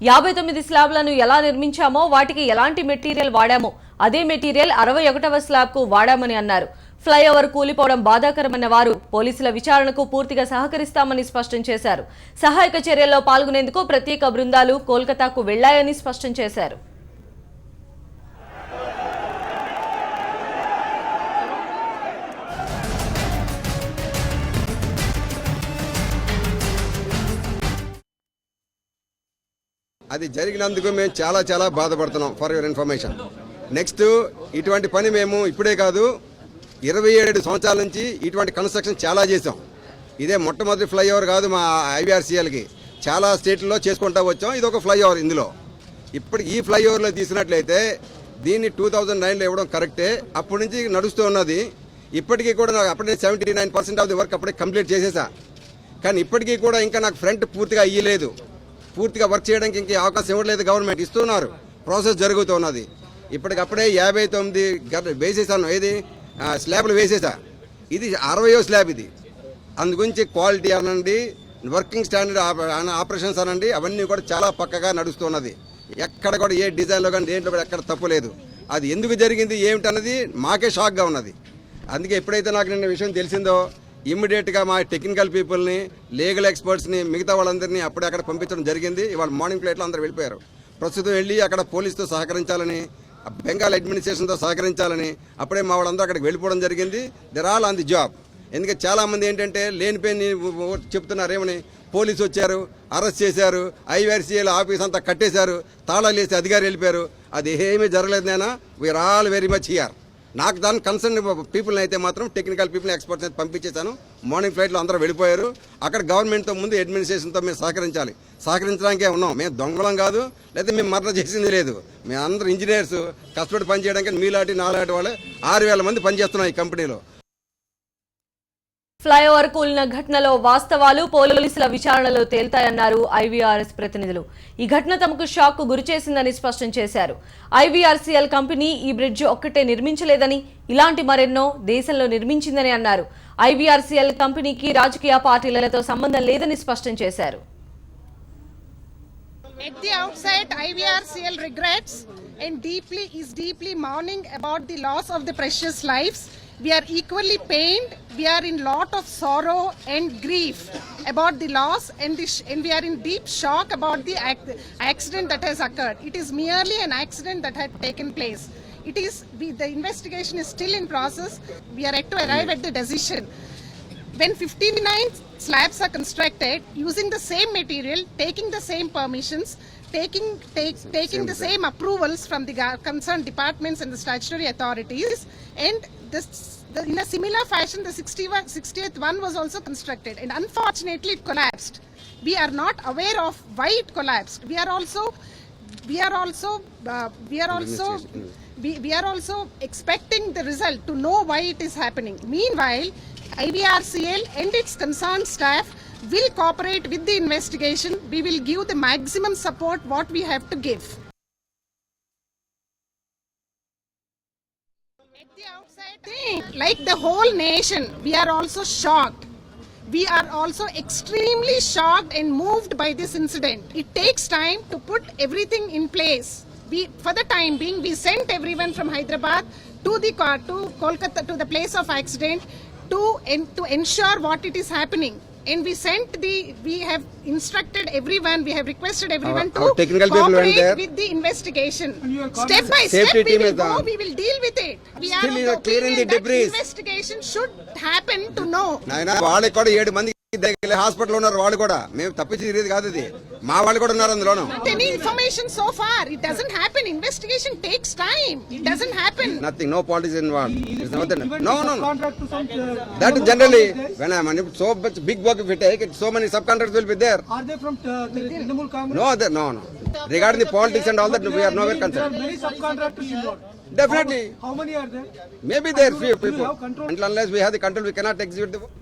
59 స్లాబ్లను ఎలా నిర్మించామో వాటికి ఎలాంటి మెటీరియల్ వాడామో అదే మెటీరియల్ 61వ స్లాబ్కు వాడామని అన్నారు. ఫ్లైఓవర్ కూలిపోవడం బాధాకరమన్న వారు పోలీసుల విచారణకు పూర్తిగా సహకరిస్తామని స్పష్టం చేశారు. సహాయక చర్యల్లో పాల్గొనేందుకు ప్రత్యేక బృందాలు కోల్కతాకు వెళ్లాయని స్పష్టం చేశారు. అది జరిగినందుకు మేము చాలా బాధపడుతున్నాం. For your information. నెక్స్ట్ ఇటువంటి పని మేము ఇప్పుడే కాదు 27 సంవత్సరాల నుంచి ఇటువంటి కన్స్ట్రక్షన్ చాలా చేసాం. ఇదే మొట్టమొదటి ఫ్లైఓవర్ కాదు మా ఐవీఆర్సీఎల్కి. చాలా స్టేట్లలో చేసుకుంటూ వచ్చాం. ఇది ఒక ఫ్లైఓవర్. ఇందులో ఇప్పుడు ఈ ఫ్లైఓవర్లో తీసినట్లయితే దీన్ని 2009లో ఇవ్వడం కరెక్టే. అప్పటి నుంచి నడుస్తూ ఉన్నది. ఇప్పటికీ కూడా నాకు అప్పుడే 79% ఆఫ్ ది వర్క్ అప్పుడే కంప్లీట్ చేసేసా. కానీ ఇప్పటికీ కూడా ఇంకా నాకు ఫ్రంట్ పూర్తిగా అయ్యలేదు. పూర్తిగా వర్క్ చేయడానికి ఇంకే అవకాశం ఇవ్వట్లేదు. గవర్నమెంట్ ఇస్తున్నారు. ప్రాసెస్ జరుగుతున్నది. ఇప్పటికప్పుడే 59 వేసేసాను. ఏది స్లాబ్లు వేసేసా. ఇది 60వ స్లాబ్. ఇది అందుగురించి క్వాలిటీ అనండి, వర్కింగ్ స్టాండర్డ్ ఆపరేషన్స్ అనండి, అవన్నీ కూడా చాలా పక్కగా నడుస్తున్నది. ఎక్కడ కూడా ఏ డిజైన్లో కానీ దేంట్లో కూడా ఎక్కడ తప్పు లేదు. అది ఎందుకు జరిగింది ఏమిటన్నది మాకే షాక్గా ఉన్నది. అందుకే ఎప్పుడైతే నాకు నిన్న విషయం తెలిసిందో ఇమ్మీడియట్గా మా టెక్నికల్ పీపుల్ని, లీగల్ ఎక్స్పర్ట్స్ని, మిగతా వాళ్ళందరినీ అప్పుడే అక్కడ పంపించడం జరిగింది. ఇవాళ మార్నింగ్ ఫ్లైట్లో అందరూ వెళ్ళిపోయారు. ప్రస్తుతం వెళ్ళి అక్కడ పోలీసుతో సహకరించాలని, బెంగాల్ అడ్మినిస్ట్రేషన్తో సహకరించాలని అప్పుడే మా వాళ్ళందరూ అక్కడికి వెళ్ళిపోవడం జరిగింది. There all on the job. ఎందుకంటే చాలామంది ఏంటంటే లేనిపోయి చెప్తున్నారు. ఏమని పోలీసు వచ్చారు, అరెస్ట్ చేశారు, ఐవీఆర్సీఎల్ ఆఫీస్ అంతా కట్టేశారు, తాళాలు వేసి అధికారులు వెళ్ళిపోయారు. అది ఏమీ జరగలేదు. నేనా we are all very much here. నాకు దాని కన్సర్న్ పీపుల్ని అయితే మాత్రం టెక్నికల్ పీపుల్ ఎక్స్పర్ట్స్ అయితే పంపించేశాను. మార్నింగ్ ఫ్లైట్లో అందరూ వెళ్ళిపోయారు. అక్కడ గవర్నమెంట్తో ముందు అడ్మినిస్ట్రేషన్తో మేము సహకరించాలి. సహకరించడానికే ఉన్నాం. మేము దొంగలం కాదు, లేదా మేము మర్డర్ చేసింది లేదు. మేము అందరూ ఇంజనీర్స్ కష్టపడి పనిచేయడానికి మీలాంటి నాలాంటి వాళ్ళే 6000 మంది పనిచేస్తున్నాం ఈ కంపెనీలో. ఫ్లైఓవర్ కూలిన ఘటనలో వాస్తవాలు పోలీసుల విచారణలో తేల్తాయన్నారు ఐవీఆర్ఎస్ ప్రతినిధులు. ఈ ఘటన తమకు షాక్ కు గురిచేసిందని స్పష్టం చేశారు. ఐవీఆర్సీఎల్ కంపెనీ ఈ బ్రిడ్జ్ ఒక్కటే నిర్మించలేదని, ఇలాంటి మరెన్నో దేశంలో నిర్మించిందని అన్నారు. ఐవీఆర్సీఎల్ కంపెనీకి రాజకీయ పార్టీలతో సంబంధం లేదని స్పష్టం చేశారు. At the outset, IVRCL regrets and is deeply mourning about the loss of the precious lives. We are equally pained. We are in lot of sorrow and grief about the loss, and we are in deep shock about the accident that has occurred. It is merely an accident that had taken place. The investigation is still in process. We are yet to arrive at the decision. When 59 slabs are constructed using the same material, taking the same permissions, taking the same approvals from the concerned departments and the statutory authorities, and in a similar fashion the 60th one was also constructed, and unfortunately it collapsed. We are not aware of why it collapsed. We are also expecting the result to know why it is happening. Meanwhile, IVRCL and its concerned staff will cooperate with the investigation. We will give the maximum support what we have to give. At the outset, like the whole nation, we are also shocked. We are also extremely shocked and moved by this incident. It takes time to put everything in place. For the time being, we sent everyone from Hyderabad to Kolkata, to the place of accident, to ensure what it is happening. And we have instructed everyone, we have requested everyone to cooperate with the investigation. Step by step we will deal with it. We are of the opinion that investigation should happen to know. వాళ్ళే కూడా 7 మంది hospital ఉన్నారు. వాళ్ళు కూడా మేము తప్పించి తిరిగేది కాదు. ఇది మా వాళ్ళు కూడా ఉన్నారు అందులోను. Any information so far, it doesn't happen. Investigation takes time. It doesn't happen. Nothing, no politics involved. No. That generally when I am so much big work if we take it, so many subcontractors will be there. Are they from Trinamool Congress? No. Regarding the politics and all that, we are nowhere concerned. There are many subcontractors involved. Definitely. How many are there? Maybe there are few people. Until unless we have the control, we cannot execute the work.